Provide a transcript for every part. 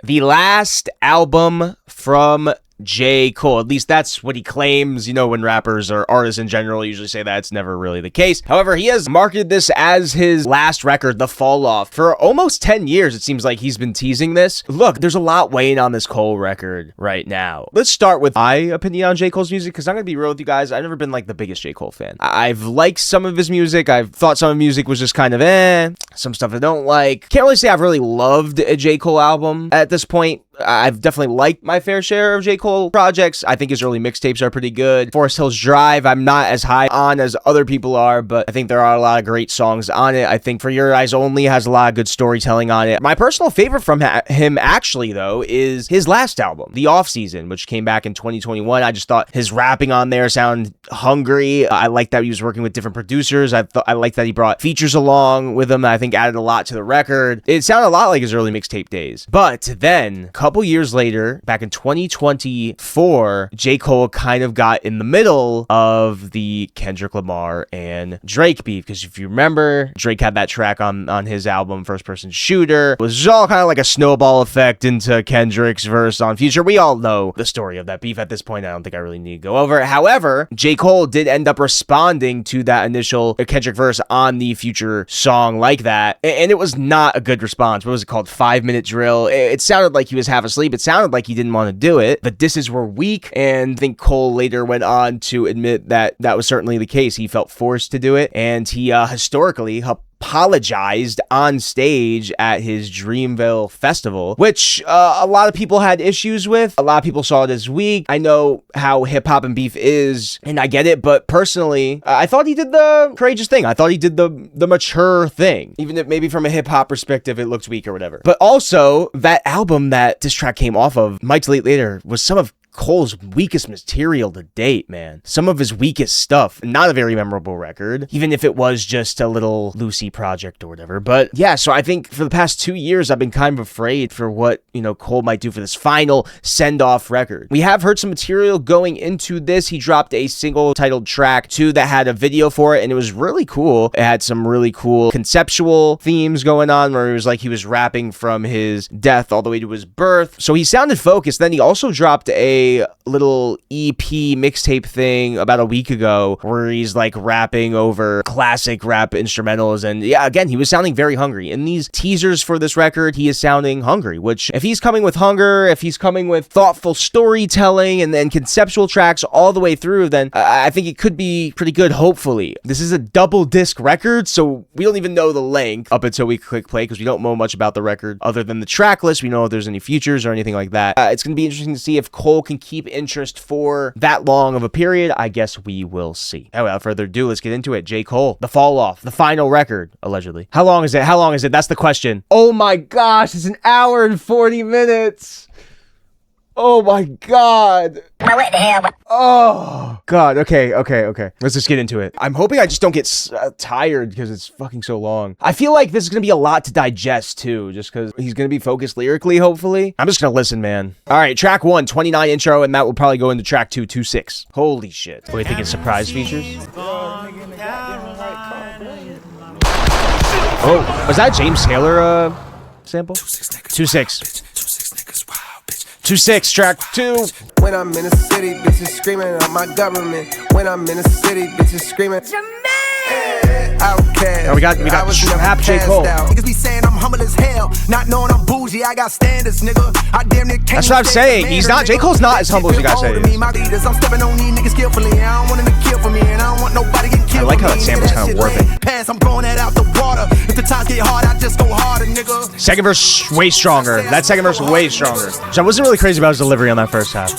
the last album from J. Cole. At least that's what he claims. You know, when rappers or artists in general usually say that, it's never really the case. However, he has marketed this as his last record, The Fall Off, for almost 10 years. It seems like he's been teasing this. Look, there's a lot weighing on this Cole record right now. Let's start with my opinion on J. Cole's music, because I'm going to be real with you guys. I've never been like the biggest J. Cole fan. I've liked some of his music. I've thought some of his music was just kind of some stuff I don't like. Can't really say I've really loved a J. Cole album at this point. I've definitely liked my fair share of J. Cole projects. I think his early mixtapes are pretty good. Forest Hills Drive, I'm not as high on as other people are, but I think there are a lot of great songs on it. I think For Your Eyes Only has a lot of good storytelling on it. My personal favorite from him, actually, though, is his last album, The Off Season, which came back in 2021. I just thought his rapping on there sounded hungry. I liked that he was working with different producers. I liked that he brought features along with him. I think added a lot to the record. It sounded a lot like his early mixtape days. But then, couple years later, back in 2024, J. Cole kind of got in the middle of the Kendrick Lamar and Drake beef, because if you remember, Drake had that track on his album First Person Shooter. It was all kind of like a snowball effect into Kendrick's verse on Future. We all know the story of that beef at this point. I don't think I really need to go over it. However, J. Cole did end up responding to that initial Kendrick verse on the Future song like that, and it was not a good response. What was it called? 5-minute drill. It sounded like he was half asleep. It sounded like he didn't want to do it. The disses were weak, and I think Cole later went on to admit that that was certainly the case. He felt forced to do it, and he historically apologized on stage at his Dreamville festival, which a lot of people had issues with. A lot of people saw it as weak. I know how hip-hop and beef is, and I get it, but personally, I thought he did the courageous thing. I thought he did the mature thing, even if maybe from a hip-hop perspective it looked weak or whatever. But also, that album that this track came off of, Might Delete Later, was some of Cole's weakest material to date, man. Some of his weakest stuff. Not a very memorable record, even if it was just a little Lucy project or whatever. But yeah, so I think for the past 2 years, I've been kind of afraid for what, Cole might do for this final send-off record. We have heard some material going into this. He dropped a single titled track 2 that had a video for it, and it was really cool. It had some really cool conceptual themes going on, where it was like he was rapping from his death all the way to his birth. So he sounded focused. Then he also dropped a little EP mixtape thing about a week ago, where he's like rapping over classic rap instrumentals, and yeah, again, he was sounding very hungry. In these teasers for this record, he is sounding hungry, which if he's coming with hunger, if he's coming with thoughtful storytelling and then conceptual tracks all the way through, then I think it could be pretty good, hopefully. This is a double disc record, so we don't even know the length up until we click play, because we don't know much about the record other than the track list. We know if there's any features or anything like that. It's going to be interesting to see if Cole can keep interest for that long of a period. I guess we will see. Now, without further ado, let's get into it. J. Cole, The Fall Off, the final record, allegedly. How long is it? That's the question. Oh my gosh, it's an hour and 40 minutes. Oh my God. What the hell? Oh God. Okay. Let's just get into it. I'm hoping I just don't get tired because it's fucking so long. I feel like this is going to be a lot to digest too, just because he's going to be focused lyrically, hopefully. I'm just going to listen, man. All right, track 1, 29 intro, and that will probably go into track 2, 26. Holy shit. What do you think it's surprise features? Oh, was that James Taylor sample? 2-6. 2-6, track 2. When I'm in the city, bitches screaming at my government. When I'm in the city, bitches screaming. Outcast. Oh, we got half J. Cole. Niggas be saying I'm humble as hell, not knowing I'm bougie. I got standards, nigga. I damn near can't. That's what I'm saying. He's not. J. Cole's not as humble as you guys say. My leaders, I'm stepping on these niggas skillfully. I don't want them to kill for me, and I don't want nobody getting killed. I like how that sample's kind of warping. Pass, I'm throwing that out the water. If the times get hard, I just go harder, nigga. Second verse way stronger. That second verse way stronger. So I wasn't really crazy about his delivery on that first half.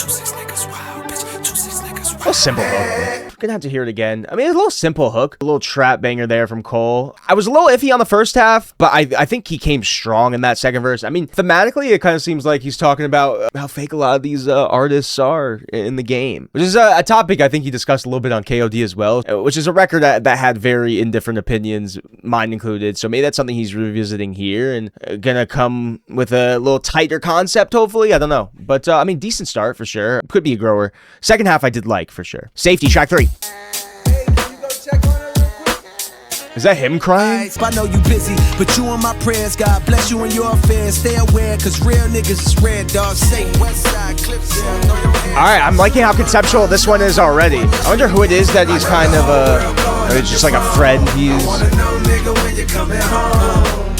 A simple hook. Gonna have to hear it again. I mean, it's a little simple hook, a little trap banger there from Cole. I was a little iffy on the first half, but I think he came strong in that second verse. I mean, thematically, it kind of seems like he's talking about how fake a lot of these artists are in the game, which is a topic I think he discussed a little bit on KOD as well, which is a record that had very indifferent opinions, mine included. So maybe that's something he's revisiting here and gonna come with a little tighter concept, hopefully. I don't know. But I mean, decent start for sure. Could be a grower. Second half I did like for sure. Safety, track 3. Hey, can you go check on her real quick? Is Is that him crying? I know you busy, but you on my prayers. God bless you and your affairs. Stay aware, cause real niggas is red, dog. Say Westside Clips. Alright, I'm liking how conceptual this one is already. I wonder who it is that he's kind of or it's just like a friend he's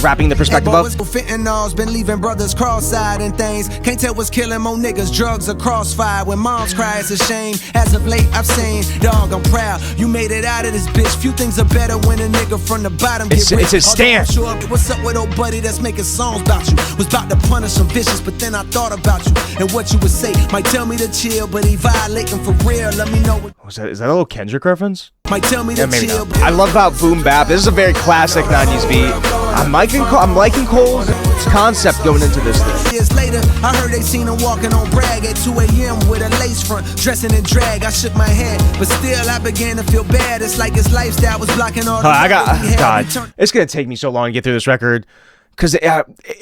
rapping the perspective of. Fentanyl's been leaving brothers cross-eyed and things. Can't tell what's killing more niggas. Drugs are crossfire. When moms cry, it's a shame. As of late, I've seen, dog, I'm proud. You made it out of this bitch. Few things are better when a nigga from the bottom get rich. It's his stance. Sure, what's up with old buddy that's making songs about you? Was about to punish some vicious, but then I thought about you and what you would say. Might tell me to chill, but he violating for real. Let me know what. Is that a little Kendrick reference? Might tell me to chill. I love about boom bap. This is a very classic 90s beat. I'm liking Cole's concept going into this thing. Years later, I heard they seen him walking on Bragg at 2 a.m. with a lace front, dressing in drag. I shook my head, but still I began to feel bad. It's like his lifestyle was blocking all the God, it's gonna take me so long to get through this record. Because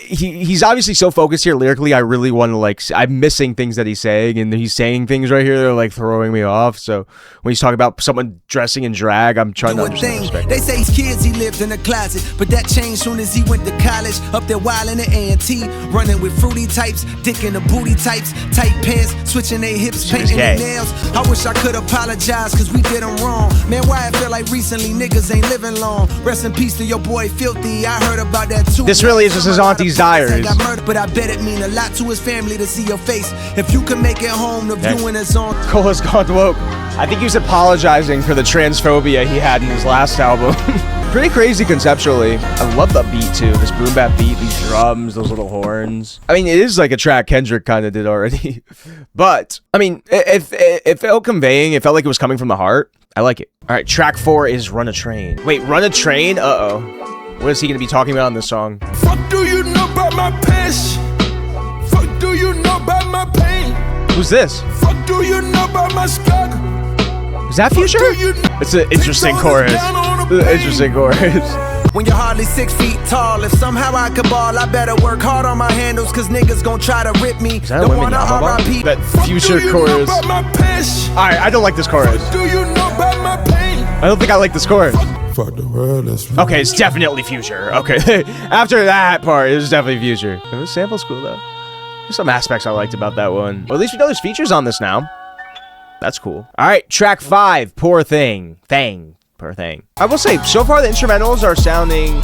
he's obviously so focused here lyrically, I really want to, like, I'm missing things that he's saying, and he's saying things right here that are, like, throwing me off. So when he's talking about someone dressing in drag, I'm trying to understand the perspective. They say he's kids, he lived in a closet, but that changed soon as he went to college. Up there wildin' at A&T, running with fruity types, dick in the booty types, tight pants, switching their hips, painting their nails. I wish I could apologize, because we did him wrong. Man, why I feel like recently niggas ain't living long. Rest in peace to your boy Filthy, I heard about that too. This really is just his auntie's diaries. But I bet it mean a lot to his family to see your face. If you can make it home, the viewing is on. Cole has gone woke. I think he was apologizing for the transphobia he had in his last album. Pretty crazy conceptually. I love the beat too. This boom bap beat, these drums, those little horns. I mean, it is like a track Kendrick kind of did already. But I mean, it felt conveying. It felt like it was coming from the heart. I like it. All right, track 4 is Run a Train. Wait, Run a Train? Uh-oh. What is he gonna be talking about in this song? Fuck do you know about my passion? Fuck do you know about my pain? Who's this? Fuck do you know about my struggle? Is that Future? It's an interesting chorus. Interesting chorus. When you're hardly 6 feet tall, if somehow I could ball, I better work hard on my handles, cause niggas gon' try to rip me. Is that a Women Yama? That Future chorus. Alright, I don't like this chorus. Do you know about my pain? I don't think I like this chorus. Fuck the world, that's right. Okay, it's definitely Future. Okay, after that part, it was definitely Future. This sample's cool though. There's some aspects I liked about that one. Well, at least we know there's features on this now. That's cool. All right, track 5, Poor Thing. Poor Thing. I will say, so far the instrumentals are sounding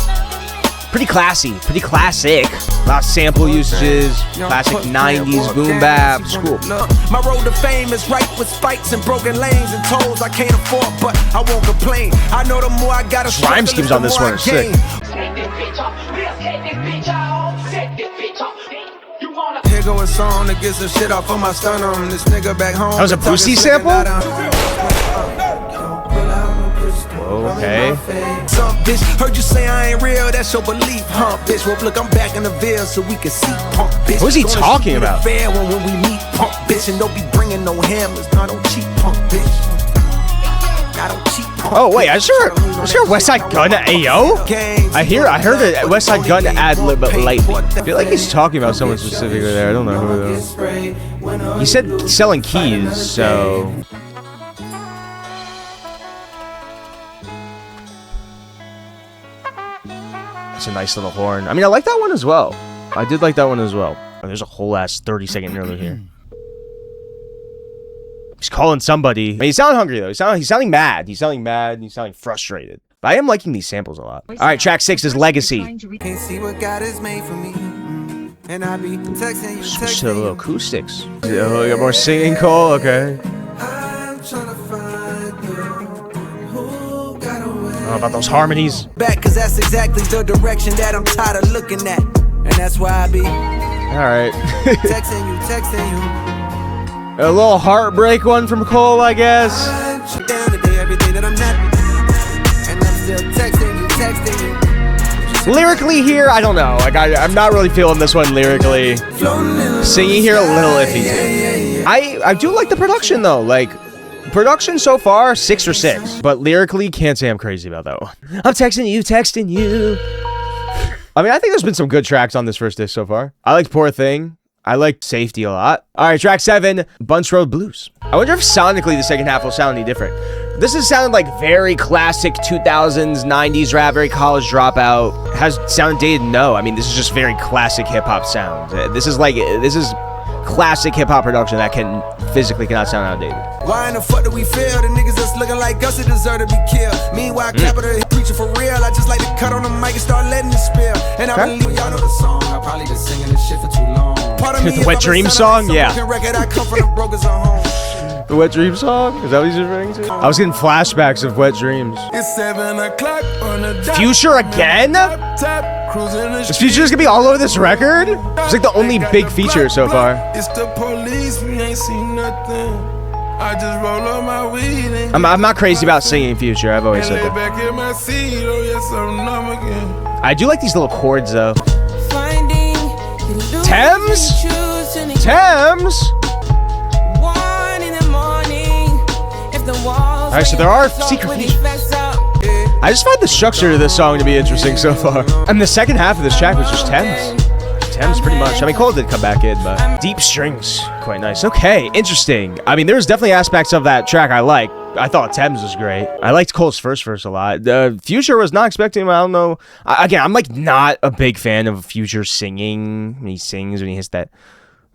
pretty classy, pretty classic. A lot of sample usages, classic 90s boom bap. It's cool. My road to fame is right with spikes and broken lanes and tolls I can't afford, but I won't complain. I know the more I gotta struggle, rhyme schemes on this one are sick. Here go a song that gets some shit off of my sternum. This nigga back home. That was a Boosie sample? Okay. Some bitch heard you say I ain't real, that's your belief, huh, bitch? Well, look, I'm back in the Ville so we can see, punk, bitch. What is he talking about? Fair when we meet, punk, bitch, and don't be bringing no hammers, not on cheap, punk, bitch. I don't cheat, punk. Oh wait, I sure Westside Gun Ayo? I heard a Westside Gun ad lib lately. I feel like he's talking about someone specifically there. I don't know who though. He said selling keys, so. It's a nice little horn. I mean, I like that one as well. I did like that one as well. Oh, there's a whole ass 30-second interlude here. He's calling somebody. I mean, he's sounding hungry though. He's sounding mad. He's sounding mad. He's sounding frustrated. But I am liking these samples a lot. All right, track 6 is Legacy. Can't see what God has made for me. And I be texting you, Switch to the little acoustics. Oh, you got more singing, Cole? Okay. I'm trying to find you. Who got away? Oh, about those harmonies. Back, cause that's exactly the direction that I'm tired of looking at. And that's why I be Alright. texting you. A little heartbreak one from Cole, I guess. Down today, everything that I'm not. And I'm still texting you. Lyrically here, I don't know. Like I'm not really feeling this one lyrically. Singing here a little iffy too. I do like the production though. Like production so far 6 or 6, but lyrically can't say I'm crazy about that one. I'm texting you. I mean, I think there's been some good tracks on this first disc so far. I liked Poor Thing. I like Safety a lot. All right, track 7, Bunts Road Blues. I wonder if sonically the second half will sound any different. This has sounded like very classic 2000s, 90s rap, very college dropout. Has sounded dated? No. I mean, this is just very classic hip hop sound. This is classic hip hop production that physically cannot sound outdated. Why in the fuck do we fail? The niggas that's looking like us, they deserve to be killed. Meanwhile, Capital preaching for real. I just like to cut on the mic and start letting it spill. And I believe y'all know the song. I probably been singing this shit for too long. Part of me the Wet Dream song? Yeah. Record, I come from the brokers at home. The Wet Dream song? Is that what he's referring to? I was getting flashbacks of Wet Dreams. It's 7 o'clock on the dot. Future again? Is Future just gonna be all over this record? It's like the only big feature so far. It's the police, we ain't seen nothing. I just roll up my weed. I'm not crazy about singing Future. I've always said that. Back in my seat, oh yes, I'm numb again. I do like these little chords though. Thames? Thames? Alright, so there are secret features. I just find the structure of this song to be interesting so far. And the second half of this track was just Thames. Thames pretty much. I mean, Cole did come back in, but deep strings. Quite nice. Okay, interesting. I mean, there's definitely aspects of that track I like. I thought Thames was great. I liked Cole's first verse a lot. Future was not expecting him. I don't know. Again, I'm like not a big fan of Future singing. When he sings, when he hits that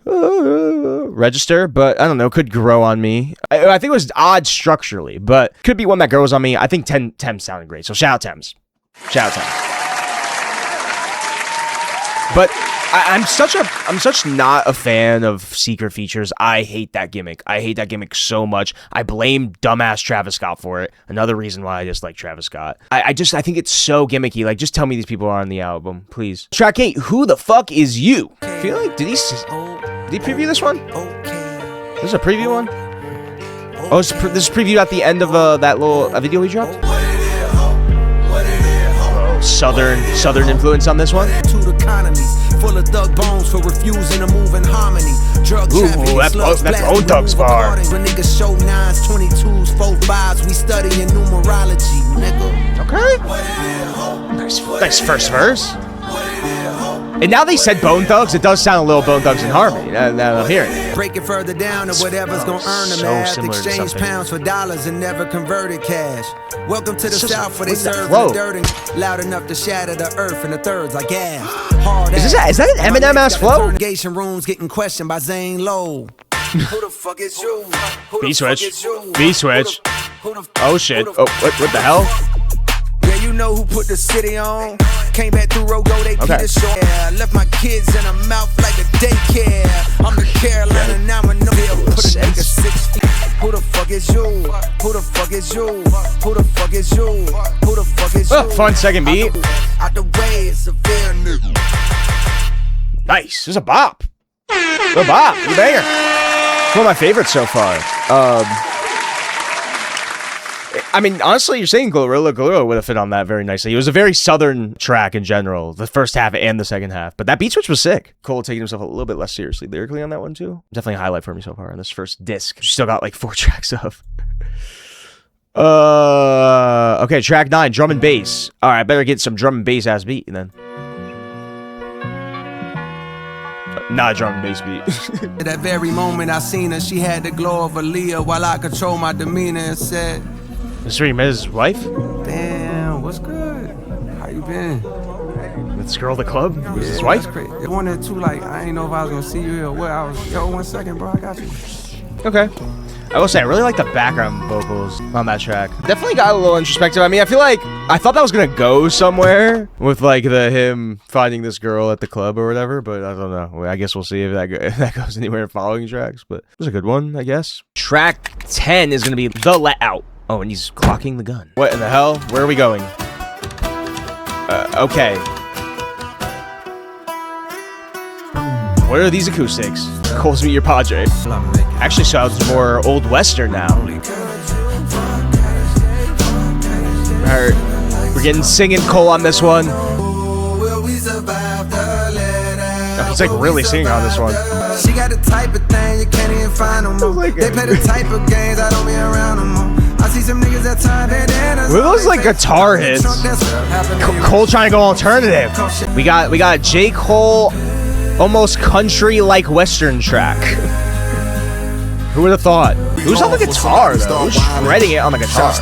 register, but I don't know, could grow on me. I think it was odd structurally, but could be one that grows on me. I think Thames sounded great, so shout out Thames. Shout out Thames. But I'm such not a fan of secret features. I hate that gimmick. I hate that gimmick so much. I blame dumbass Travis Scott for it. Another reason why I dislike Travis Scott. I think it's so gimmicky. Like, just tell me these people are on the album, please. Track 8, Who the Fuck Is You? I feel like, did he preview this one? This is a preview one? Oh, this is preview at the end of that little video he dropped? Oh, southern influence on this one? Full of thug bones for refusing to move in harmony. Drug that's Bone Thugs bar. When niggas show 9s, 22s, 4-5s, we studying numerology, nigga. Okay. Nice first verse. And now they said Bone Thugs, it does sound a little Bone Thugs in harmony. Now I'm hearing it. Break it further down to whatever's gonna earn them at. Exchange pounds for dollars and never converted cash. Welcome to the South where they serve the dirt and loud enough to shatter the earth in the thirds like gas. Is that an Eminem ass flow? Interrogation rooms getting questioned by Zane Lowe. Who the fuck is you? B switch. B switch. Oh shit. Oh, what the hell? Yeah, you know who put the city on. Came back through Rogo, they beat the show. Yeah, left my kids in a mouth like a daycare. I'm the Carolina, now I know they'll put a nigga 6 feet. Who the fuck is you? Who the fuck is you? Who the fuck is you? Who the fuck is you? Fun second beat. Out the way, it's a fair nigga. Nice. This is a bop. A bop. A banger. One of my favorites so far. I mean, honestly, you're saying Glorilla would have fit on that very nicely. It was a very southern track in general, the first half and the second half. But that beat switch was sick. Cole taking himself a little bit less seriously lyrically on that one, too. Definitely a highlight for me so far on this first disc. Still got like 4 tracks of. Okay, track 9, drum and bass. All right, better get some drum and bass ass beat then. Not a drum and bass beat. At that very moment I seen her, she had the glow of Aaliyah while I control my demeanor and said, Mr. His wife? Damn, what's good? How you been? This girl at the club? Was his wife? It wanted to, like, I ain't know if I was gonna see you here or what. I was, yo, 1 second, bro, I got you. Okay. I will say, I really like the background vocals on that track. Definitely got a little introspective. I mean, I feel like I thought that was gonna go somewhere with like him finding this girl at the club or whatever, but I don't know. I guess we'll see if that goes anywhere in following tracks, but it was a good one, I guess. Track 10 is gonna be The Let Out. Oh, and he's clocking the gun. What in the hell? Where are we going? Okay. What are these acoustics? Cole's Meet Your Padre. Actually sounds more Old Western now. Alright. We're getting singing Cole on this one. Oh, he's like really singing on this one. She got the type of thing you can't even find no more. They play the type of games I don't be around no more. I see some niggas that time and what are those like guitar hits? Cole trying to go alternative. We got J. Cole almost country-like Western track. Who would have thought? Who's on the guitar, though? Who's shredding it on the guitar?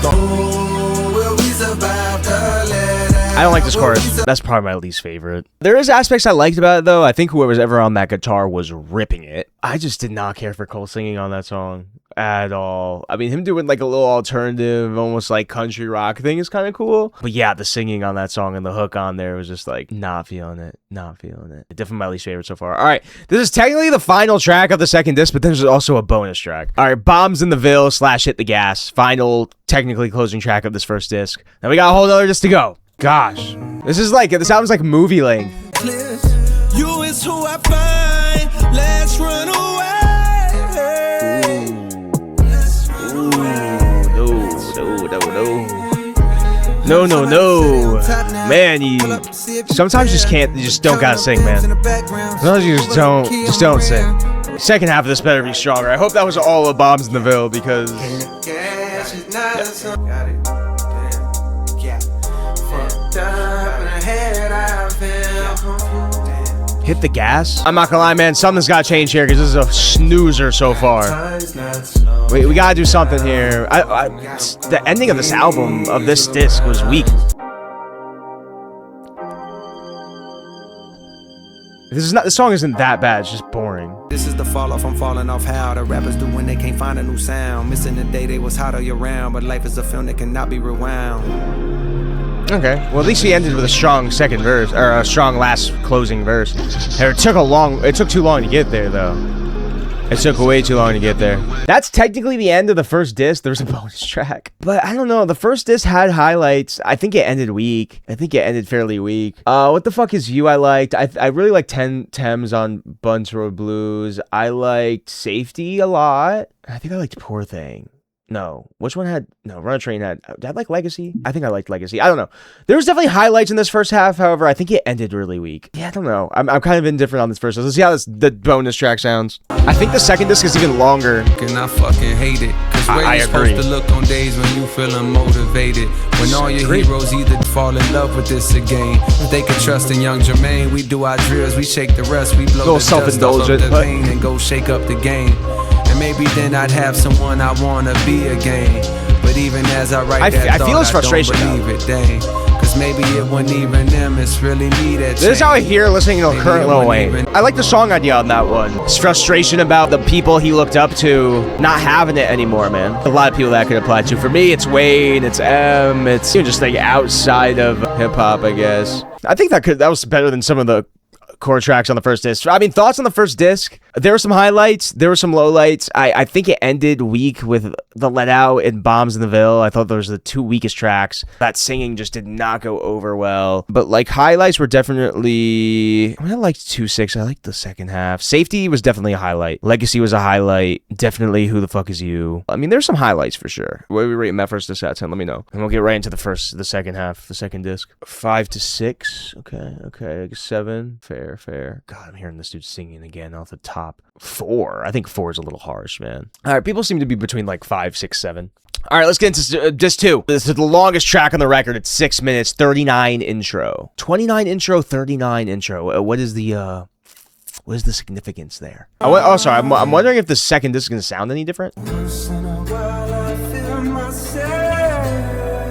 I don't like this chorus. That's probably my least favorite. There is aspects I liked about it, though. I think whoever's ever on that guitar was ripping it. I just did not care for Cole singing on that song at all. I mean, him doing like a little alternative, almost like country rock thing is kind of cool. But yeah, the singing on that song and the hook on there was just like, not feeling it. Not feeling it. Definitely my least favorite so far. All right, this is technically the final track of the second disc, but there's also a bonus track. All right, Bombs in the Ville / Hit the Gas. Final, technically closing track of this first disc. Now we got a whole other disc to go. Gosh, this album's like movie length. You is who I find. Let's run away. No. Man, you sometimes you just don't gotta sing, man. Sometimes you just don't sing. Second half of this better be stronger. I hope that was all of Bombs in the Ville because Hit the Gas? I'm not gonna lie, man, something's gotta change here because this is a snoozer so far. We gotta do something here. The ending of this album, of this disc, was weak. This song isn't that bad, it's just boring. This is the fall off, I'm falling off how the rappers do when they can't find a new sound. Missing the day they was hot all year round, but life is a film that cannot be rewound. Okay, well at least he ended with a strong second verse, or a strong last closing verse. It took too long to get there though. It took way too long to get there. That's technically the end of the first disc. There's a bonus track. But I don't know. The first disc had highlights. I think it ended weak. I think it ended fairly weak. What the fuck is You I liked? I really liked Thames on Bunch Road Blues. I liked Safety a lot. I think I liked Poor Thing. No. Which one had... No, Run a Train had... Did I like Legacy? I think I liked Legacy. I don't know. There was definitely highlights in this first half. However, I think it ended really weak. Yeah, I don't know. I'm kind of indifferent on this first. Let's see how the bonus track sounds. I think the second disc is even longer. And I fucking hate it. Cause where you supposed to look on days when you feeling motivated. When all your heroes either fall in love with this again. If they could trust in young Jermaine, we do our drills, we shake the rust, we blow the dust off of the pain and go shake up the game. And maybe then I'd have someone I wanna be again. But even as I write that thought, feel his frustration, I don't believe it, dang. Cause maybe it wasn't even them, it's really me that This is how I hear listening to current Lil Wayne. I like the song idea on that one. His frustration about the people he looked up to not having it anymore, man. A lot of people that could apply to. For me, it's Wayne, it's M, it's just like outside of hip-hop, I guess. I think that was better than some of the core tracks on the first disc. I mean, thoughts on the first disc? There were some highlights. There were some lowlights. I think it ended weak with the Let Out and Bombs in the Ville. I thought those were the two weakest tracks. That singing just did not go over well. But like highlights were definitely... I mean, I liked 2-6. I liked the second half. Safety was definitely a highlight. Legacy was a highlight. Definitely Who the Fuck Is You. I mean, there's some highlights for sure. What are we rating that first disc out of 10? Let me know. And we'll get right into the second half, the second disc. 5 to 6. Okay. Like 7. Fair. God, I'm hearing this dude singing again off the top. 4. I think 4 is a little harsh, man. All right, people seem to be between like 5, 6, 7. All right, let's get into disc 2. This is the longest track on the record. It's 6 minutes, 39 intro. 29 intro, 39 intro. What is the significance there? Sorry. I'm wondering if the second disc is going to sound any different.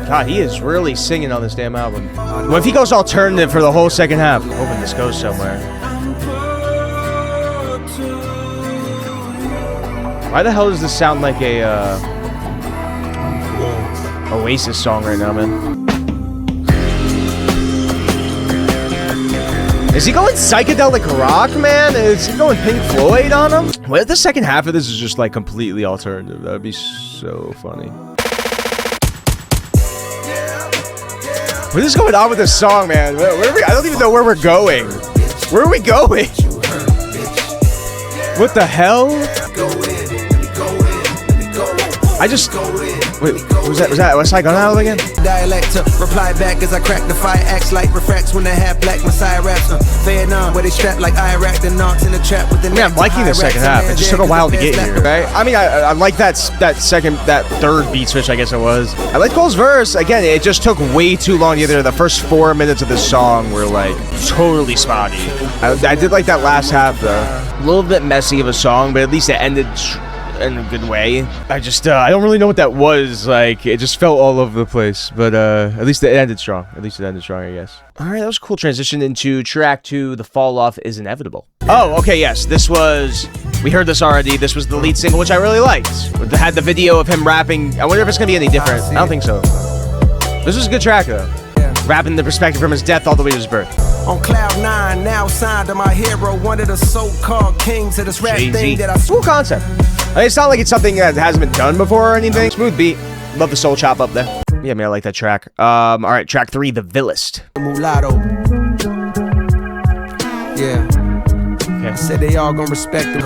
God, he is really singing on this damn album. Well, if he goes alternative for the whole second half, I'm hoping this goes somewhere. Why the hell does this sound like a Oasis song right now, man? Is he going psychedelic rock, man? Is he going Pink Floyd on him? What if the second half of this is just like completely alternative? That would be so funny. What is going on with this song, man? Where are we? I don't even know where we're going. Where are we going? What the hell? Wait, was that West Side Gun album again? Dialect to reply back as I crack the fire, acts like refracts when the half black Messiah raps. Vietnam, where they strap like Iraq, the knocks in the trap with the. I'm liking the second half. It just took a while to get here, right? I mean, I like that third beat switch, I guess it was. I like Cole's verse. Again, it just took way too long to get there. The first 4 minutes of this song were like totally spotty. I did like that last half though. A little bit messy of a song, but at least it ended in a good way. I don't really know what that was. Like, it just felt all over the place, but at least it ended strong. I guess. All right, that was a cool transition into track 2. The fall off is inevitable. Oh, okay, yes, we heard this already. This was the lead single, which I really liked. It had the video of him rapping. I wonder if it's gonna be any different. I don't think so. This was a good track though. Rapping the perspective from his death all the way to his birth. On cloud 9, now signed to my hero, one of the so-called kings of this rap thing that I. Cool concept. I mean, it's not like it's something that hasn't been done before or anything. Smooth beat. Love the soul chop up there. Yeah, man, I like that track. All right, track 3, The Villist. Mulatto. Yeah. Okay. I said they all gonna respect him.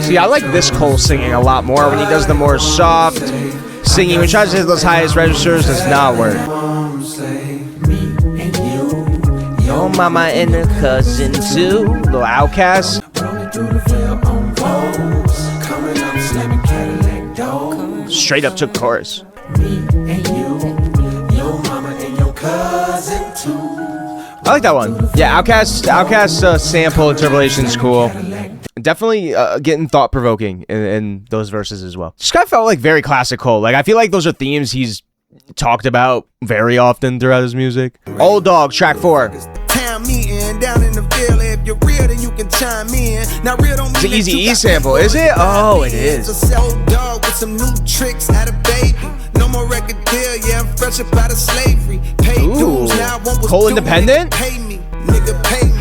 See, I like this Cole singing a lot more when he does the more soft singing. When he tries to hit those highest registers, does not work. Your mama and her cousin too. Little Outcast. Straight up took chorus. I like that one. Yeah, Outcast sample interpolation is cool. Definitely getting thought-provoking in those verses as well. Just kind of felt like very classic Cole. Like, I feel like those are themes he's talked about very often throughout his music. Old Dog, track 4. Town meeting down in the Ville. If you're real, then you can chime in. Now real don't mean it's an Eazy-E sample, is it? Oh, it is. Old dog with some new tricks out of baby. No more record deal, yeah, I'm fresh up out of slavery. Pay dues, now I want Cole independent? Pay me, nigga, pay me.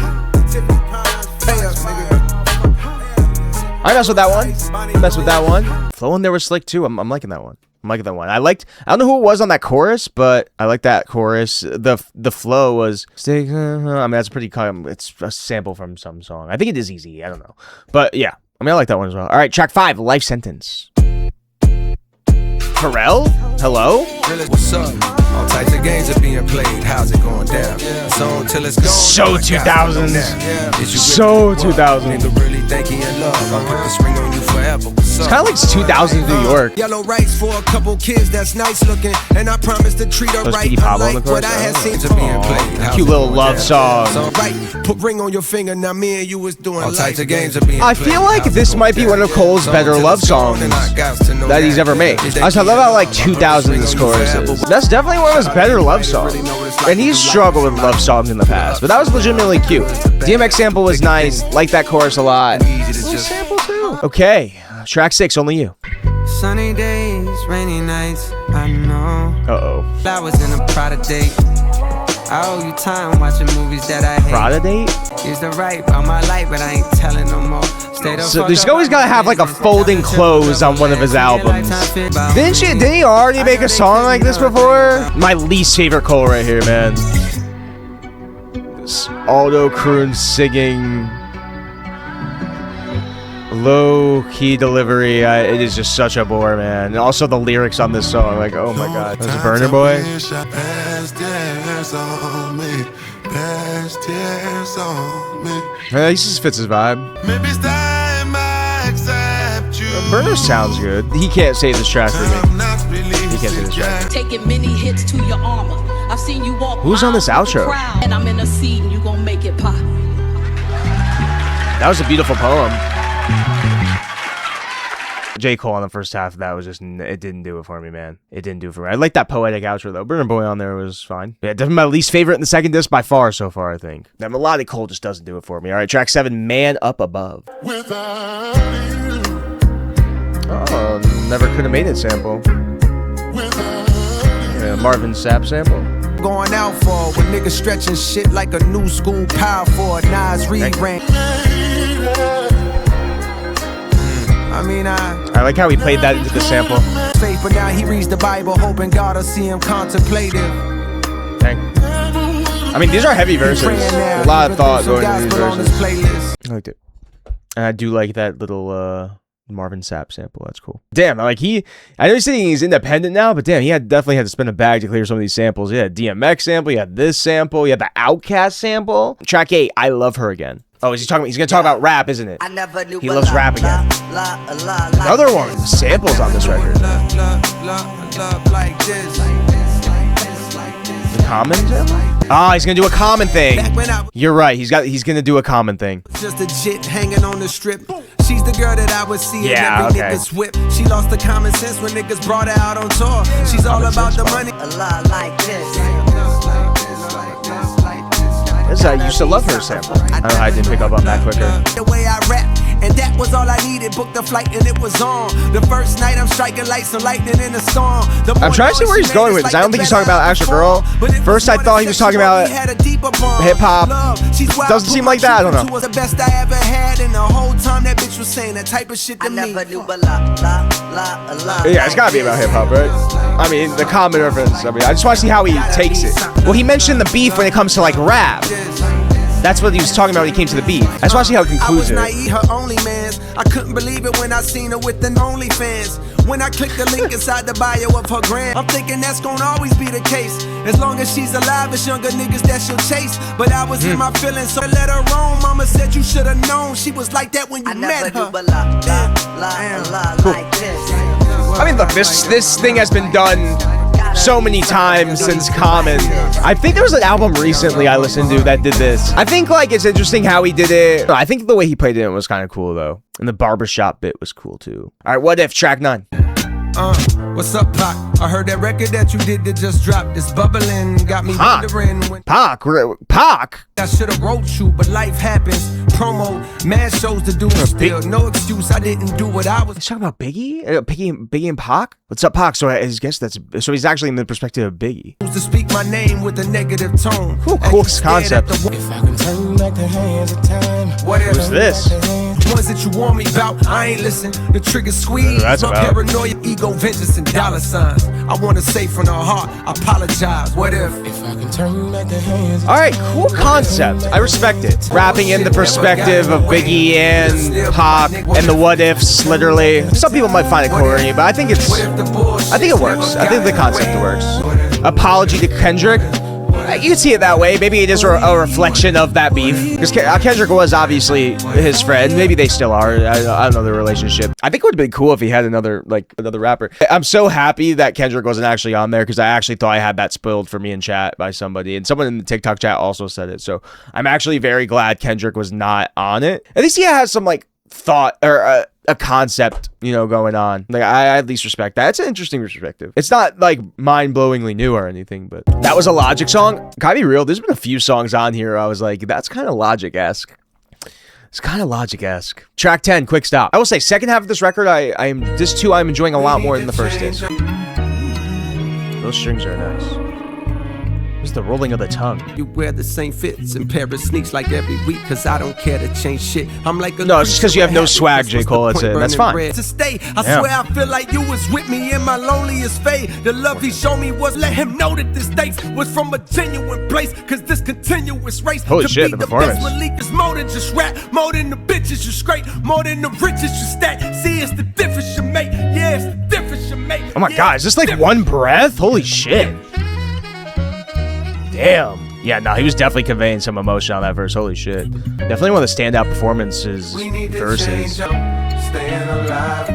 Pay us, nigga. I mess with that one. Flow in there was slick too. I'm liking that one. I don't know who it was on that chorus, but I like that chorus. The flow was I mean, that's pretty it's a sample from some song. I think it is Eazy. I don't know. But yeah, I mean, I like that one as well. All right, track 5, Life Sentence. Pharrell? Hello? What's up? All types of games are being played. How's it going down? So till it's gone. So 2000s. So 2000s. It's kind of like 2000s New York. Yellow rights for a couple kids that's nice looking, and I promise to treat her right. Like what I had seen to being played. Cute little love song. Put ring on your finger. Now me and you was doing all types of games are being played. I feel like this might be one of Cole's better love songs that he's ever made. I love how like 2000s chorus is. That's definitely one of his better love songs. And he's struggled with love songs in the past, but that was legitimately cute. DMX sample was nice. Like that chorus a lot. Sample too. Okay, track 6, Only You. Sunny days, rainy nights, I know. Uh-oh. I was in a Prada date. I owe you time watching movies that I hate. Prada date? Used to write about my life, but I ain't telling no more. So he's always gotta have like a folding clothes on one of his albums. Didn't he already make a song like this before? My least favorite Cole right here, man. This auto croon singing, low key delivery. It is just such a bore, man. And also the lyrics on this song, like, oh my god, that's Burner Boy. This just fits his vibe. Burner sounds good. He can't say this track for me. He can't say this track. Taking many hits to your armor. I've seen you walk. Who's on this outro? And I'm in a seat and you gonna make it pop. That was a beautiful poem. J.Cole on the first half, that was just, it didn't do it for me, man. It didn't do it for me. I like that poetic outro, though. Burner Boy on there was fine. Yeah, definitely my least favorite in the second disc by far so far, I think. That melodic Cole just doesn't do it for me. All right, track 7, Man Up Above. Oh, never could have made it sample. Yeah, Marvin Sapp sample. Going out for when niggas stretching shit like a new school power for a Nas re-rank. I mean, I like how he played that into the sample. Faith, but now he reads the Bible, hoping God will see him contemplative. Dang. I mean, these are heavy verses. A lot of thought going into these verses. I liked it. And I do like that little Marvin Sapp sample. That's cool. Damn, like I know he's saying he's independent now, but damn, he definitely had to spend a bag to clear some of these samples. He had a DMX sample, he had this sample, he had the Outkast sample. Track 8, I Love Her Again. Oh, he's gonna talk about rap, isn't it? He loves rap again. Another one, samples on this record. The Common sample? Ah, he's gonna do a Common thing. You're right. He's gonna do a Common thing. Just a jit hanging on the strip. She's the girl that I would see yeah, every okay. nigga's whip. She lost the common sense when niggas brought her out on tour. She's all about the money. A lot like this. This is I used to love her sample. I don't know how I didn't pick up on that quicker. The way I rap, and that was all I needed. Booked the flight and it was on. The first night I'm striking like some lightning in a storm. I'm trying to see where he's going with this. I don't think he's talking about Actual Girl. First I thought he was talking about hip hop. Doesn't seem like that. I don't know. Was the best I ever had, and the whole time that bitch was saying that type of shit to me. Yeah, it's gotta be about hip hop, right? I mean, the Common reference. I mean, I just want to see how he takes it. Well, he mentioned the beef when it comes to like rap. That's what he was talking about when he came to the beef. I just want to see how he concludes it. I couldn't believe it when I seen her with an OnlyFans. When I clicked the link inside the bio of her gram, I'm thinking that's gonna always be the case. As long as she's alive, it's younger niggas that she'll chase. But I was in my feelings, so I let her roam. Mama said you should have known she was like that when you met her. I mean, look, this thing has been done so many times since Common. I think there was an album recently I listened to that did this. I think like it's interesting how he did it. I think the way he played it was kind of cool though. And the barbershop bit was cool too. All right, What If, track 9. What's up, Pac? I heard that record that you did that just dropped. It's bubbling, got me wondering when Pac? I should have wrote you, but life happens. Promo, mad shows to do and still. No excuse, I didn't do what I was. He's talking about Biggie? Biggie and Pac? What's up, Pac? So I guess so he's actually in the perspective of Biggie. To speak my name with a negative tone. Cool concept. If I can turn back the hands of time. Who's this? Ones that you warn me about, I ain't listen. The trigger squeeze, that's my about paranoia, ego, vengeance, and dollar signs. I want to say from the heart, I apologize. What if I can turn back the hands of All right, cool concept. I respect it. Rapping in the perspective of Biggie and Pac and the what ifs, literally. Some people might find it corny, but I think it works. I think the concept works. Apology to Kendrick. You can see it that way. Maybe it is a reflection of that beef. Because Kendrick was obviously his friend. Maybe they still are. I don't know their relationship. I think it would have been cool if he had another rapper. I'm so happy that Kendrick wasn't actually on there because I actually thought I had that spoiled for me in chat by somebody. And someone in the TikTok chat also said it. So I'm actually very glad Kendrick was not on it. At least he has some like thought or a concept, going on. Like I at least respect that. It's an interesting perspective. It's not like mind-blowingly new or anything, but that was a Logic song. Can I be real? There's been a few songs on here I was like, that's kind of Logic-esque. It's kind of Logic-esque. Track 10, Quick Stop. I will say, second half of this record, I'm enjoying a lot more than the first disc. Those strings are nice. It's the rolling of the tongue. you wear the same fits and pair of sneaks like every week? Cause I don't care to change shit. I'm like a no, it's just because you have no swag, J. Cole. That's it. That's fine. To stay, I swear I feel like you was with me in my loneliest phase. The love he showed me was let him know that this dates was from a genuine place. Cause this continuous race. Holy shit, the performance. Is more than just rap, more than the bitches you scrape, more than the riches you stack. See, it's the difference you make. Yeah, it's the difference you make. Oh my god, is this like one breath? Holy shit. Damn. Yeah, no, he was definitely conveying some emotion on that verse. Holy shit. Definitely one of the standout performances verses. Staying alive,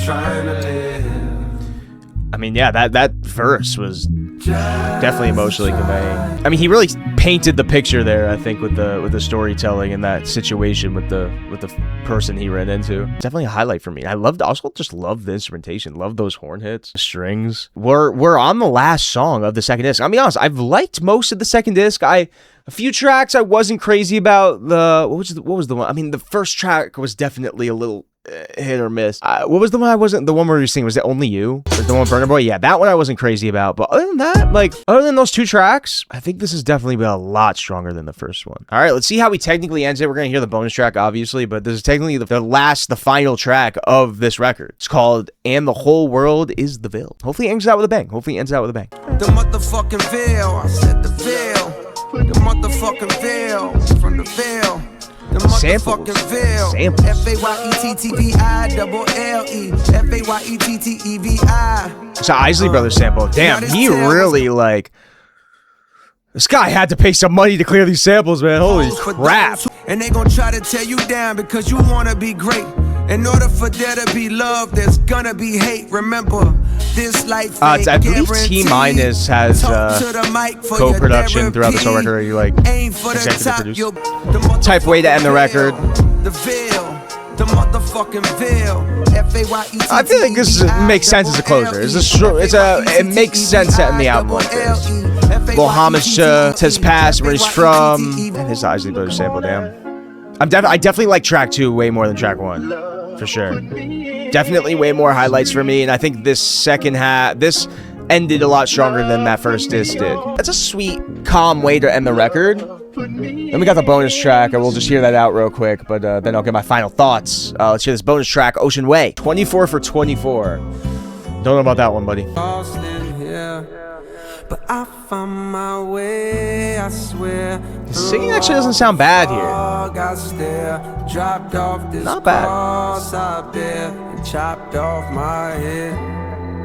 trying to live. I mean, yeah, that verse was definitely emotionally conveying. I mean, he really painted the picture there, I think, with the storytelling and that situation with the person he ran into. Definitely a highlight for me. Also just loved the instrumentation, loved those horn hits, the strings. We're on the last song of the second disc. I'll be honest, I've liked most of the second disc. A few tracks I wasn't crazy about. What was the one? I mean, the first track was definitely a little hit or miss. What was the one I wasn't? The one where you were singing, was it Only You? Or the one with Burna Boy? Yeah, that one I wasn't crazy about. But other than that, other than those two tracks, I think this has definitely been a lot stronger than the first one. All right, let's see how he technically ends it. We're gonna hear the bonus track, obviously, but this is technically the final track of this record. It's called "And the Whole World Is the Veil." Hopefully, it ends out with a bang. The motherfucking veil, I said the veil. The motherfucking veil, from the veil. The Samples. motherfucking Ville. Samples. FAYETTVILLE. FAYETTEVI. It's an Isley Brothers sample. Damn, he really like. This guy had to pay some money to clear these samples, man. Holy crap. And they gon' try to tear you down because you wanna be great. In order for there to be love, there's gonna be hate. Remember, this life I believe T Minus has co-production throughout this whole record. You like executive produce. Type way to end the record. The Ville, the motherfucking Ville. I feel like this makes sense as a closer. It makes sense to end the album like this. Little homage to his past, where he's from, and his Isley Brothers sample. Damn. I definitely like track 2 way more than track 1, for sure. Definitely way more highlights for me, and I think this second half, this ended a lot stronger than that first disc did. That's a sweet, calm way to end the record. Then we got the bonus track, and we'll just hear that out real quick, but then I'll get my final thoughts. Let's hear this bonus track, Ocean Way. 24 for 24. Don't know about that one, buddy. But I found my way, I swear. His singing actually doesn't sound bad here. Not bad.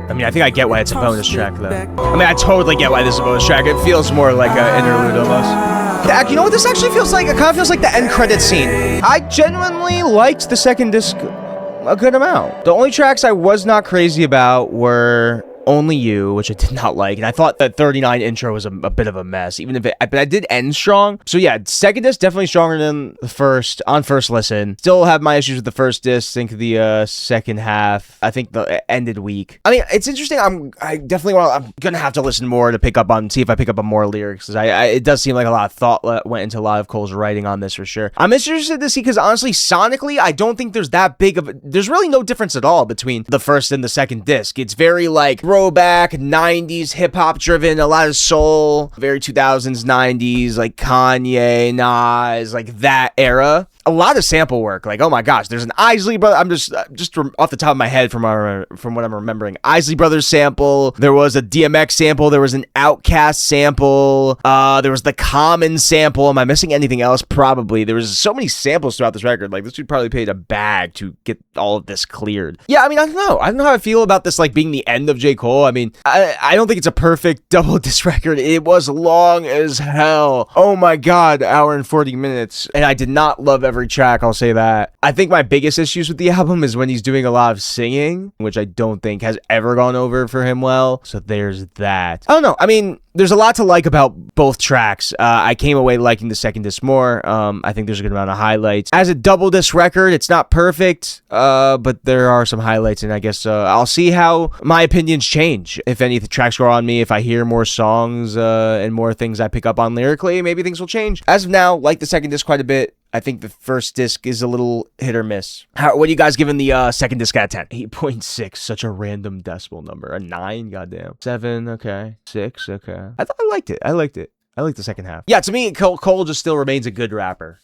I mean, I think I get why it's a bonus track, though. I mean, I totally get why this is a bonus track. It feels more like an interlude almost. You know what this actually feels like? It kind of feels like the end credit scene. I genuinely liked the second disc a good amount. The only tracks I was not crazy about were Only You, which I did not like, and I thought that 39 intro was a bit of a mess, even if but I did end strong. So yeah, second disc definitely stronger than the first on first listen. Still have my issues with the first disc. Think the second half, I think the ended weak. I mean, it's interesting. I'm gonna have to listen more to see if I pick up on more lyrics, because it does seem like a lot of thought went into a lot of Cole's writing on this for sure. I'm interested to see, because honestly, sonically, I don't think there's that big of there's really no difference at all between the first and the second disc. It's very like throwback 90s hip-hop driven, a lot of soul, very 2000s 90s, like Kanye, Nas, like that era. A lot of sample work. Like, oh my gosh, there's an Isley Brothers. I'm just off the top of my head from what I'm remembering. Isley Brothers sample. There was a DMX sample. There was an Outkast sample. There was the Common sample. Am I missing anything else? Probably. There was so many samples throughout this record. Like, this dude probably paid a bag to get all of this cleared. Yeah, I mean, I don't know. I don't know how I feel about this, like, being the end of J. Cole. I mean, I don't think it's a perfect double disc record. It was long as hell. Oh my God, hour and 40 minutes. And I did not love every track, I'll say that. I think my biggest issues with the album is when he's doing a lot of singing, which I don't think has ever gone over for him well. So there's that. I don't know. I mean, there's a lot to like about both tracks. I came away liking the second disc more. I think there's a good amount of highlights. As a double disc record, it's not perfect, but there are some highlights, and I guess I'll see how my opinions change. If any of the tracks grow on me, if I hear more songs and more things I pick up on lyrically, maybe things will change. As of now, like the second disc quite a bit. I think the first disc is a little hit or miss. What are you guys giving the second disc out of 10? 8.6, such a random decimal number. A 9, goddamn. 7, okay. 6, okay. I liked it. I liked the second half. Yeah, to me, Cole just still remains a good rapper.